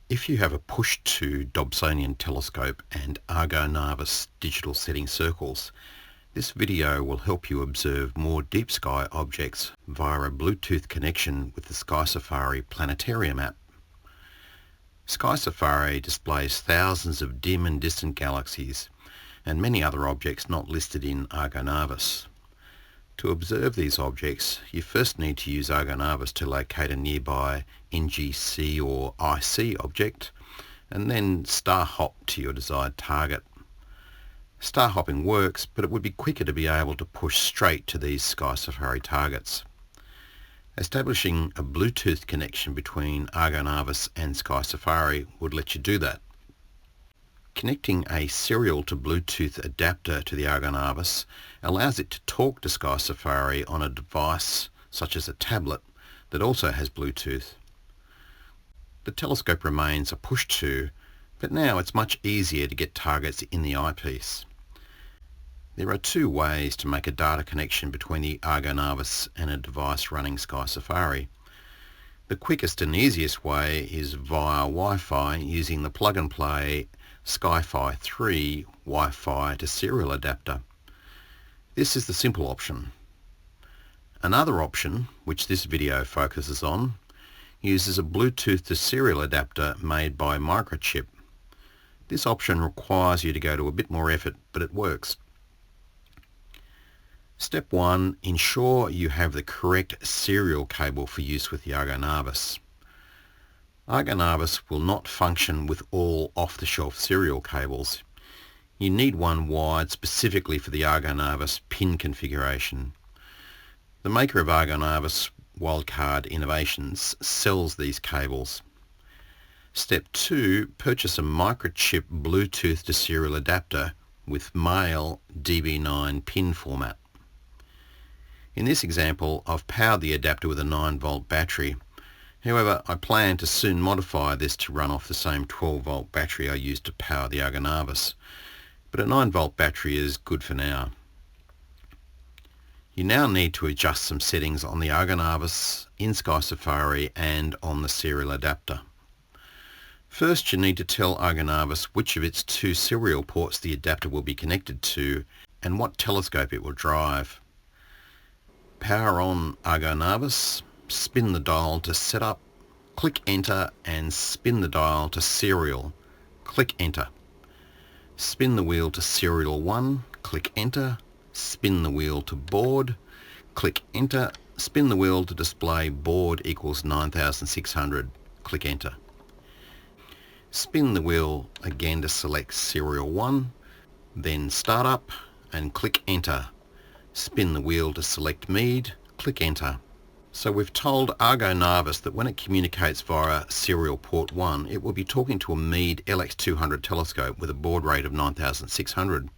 If you have a push-to Dobsonian telescope and Argo Navis digital setting circles, this video will help you observe more deep sky objects via a Bluetooth connection with the SkySafari Planetarium app. SkySafari displays thousands of dim and distant galaxies and many other objects not listed in Argo Navis. To observe these objects, you first need to use Argo Navis to locate a nearby NGC or IC object, and then star hop to your desired target. Star hopping works, but it would be quicker to be able to push straight to these SkySafari targets. Establishing a Bluetooth connection between Argo Navis and SkySafari would let you do that. Connecting a serial to Bluetooth adapter to the Argo Navis allows it to talk to SkySafari on a device such as a tablet that also has Bluetooth. The telescope remains a push-to, but now it's much easier to get targets in the eyepiece. There are two ways to make a data connection between the Argo Navis and a device running SkySafari. The quickest and easiest way is via Wi-Fi using the plug-and-play SkyFi 3 Wi-Fi to serial adapter. This is the simple option. Another option, which this video focuses on, uses a Bluetooth to serial adapter made by Microchip. This option requires you to go to a bit more effort, but it works. Step 1. Ensure you have the correct serial cable for use with the Argo Navis. Argo Navis will not function with all off-the-shelf serial cables. You need one wired specifically for the Argo Navis pin configuration. The maker of Argo Navis, Wildcard Innovations, sells these cables. Step 2. Purchase a Microchip Bluetooth to serial adapter with male DB9 pin format. In this example, I've powered the adapter with a 9-volt battery. However, I plan to soon modify this to run off the same 12-volt battery I used to power the Argo Navis, but a 9-volt battery is good for now. You now need to adjust some settings on the Argo Navis, in SkySafari and on the serial adapter. First, you need to tell Argo Navis which of its two serial ports the adapter will be connected to and what telescope it will drive. Power on Argo Navis, spin the dial to setup, click enter and spin the dial to serial, click enter. Spin the wheel to serial 1, click enter, spin the wheel to board, click enter, spin the wheel to display board equals 9600, click enter. Spin the wheel again to select serial 1, then start up and click enter. Spin the wheel to select Mead, click enter. So we've told Argo Navis that when it communicates via serial port 1, it will be talking to a Mead LX200 telescope with a baud rate of 9600.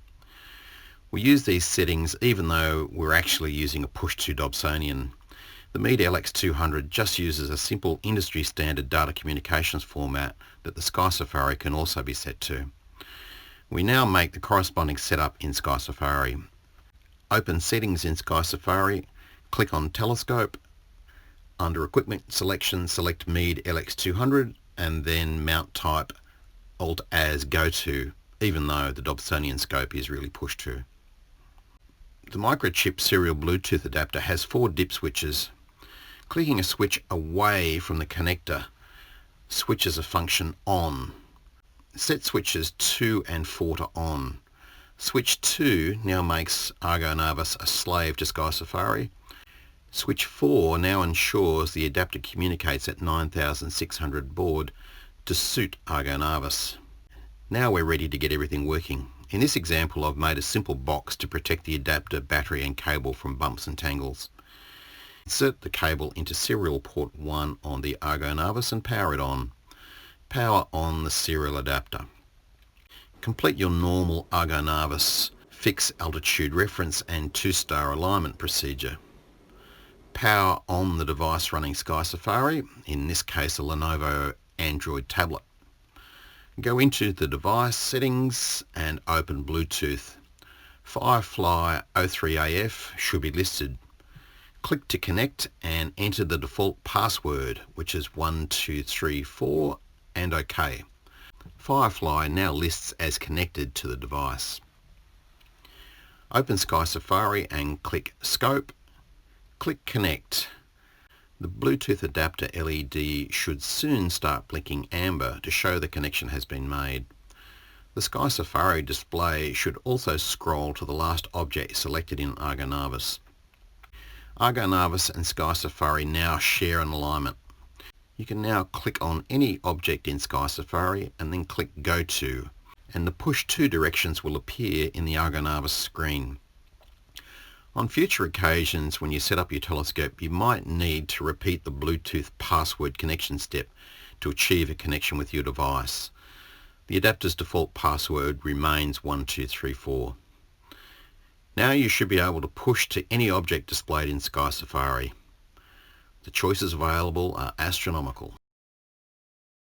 We use these settings even though we're actually using a push-to Dobsonian. The Mead LX200 just uses a simple industry standard data communications format that the SkySafari can also be set to. We now make the corresponding setup in SkySafari. Open Settings in SkySafari, click on Telescope. Under Equipment Selection, select Mead LX200 and then Mount Type Alt-As Go-To, even though the Dobsonian scope is really push-to. The Microchip serial Bluetooth adapter has 4 dip switches. Clicking a switch away from the connector switches a function on. Set switches 2 and 4 to on. Switch 2 now makes Argo Navis a slave to SkySafari. Switch 4 now ensures the adapter communicates at 9600 baud to suit Argo Navis. Now we're ready to get everything working. In this example, I've made a simple box to protect the adapter, battery and cable from bumps and tangles. Insert the cable into serial port 1 on the Argo Navis and power it on. Power on the serial adapter. Complete your normal Argo Navis fixed altitude reference and 2-star alignment procedure. Power on the device running SkySafari, in this case a Lenovo Android tablet. Go into the device settings and open Bluetooth. Firefly 03AF should be listed. Click to connect and enter the default password, which is 1234 and OK. Firefly now lists as connected to the device. Open SkySafari and click Scope. Click Connect. The Bluetooth adapter LED should soon start blinking amber to show the connection has been made. The SkySafari display should also scroll to the last object selected in Argo Navis. Argo Navis and SkySafari now share an alignment. You can now click on any object in SkySafari and then click Go To, and the Push To directions will appear in the Argo Navis screen. On future occasions when you set up your telescope, you might need to repeat the Bluetooth password connection step to achieve a connection with your device. The adapter's default password remains 1234. Now you should be able to push to any object displayed in SkySafari. The choices available are astronomical.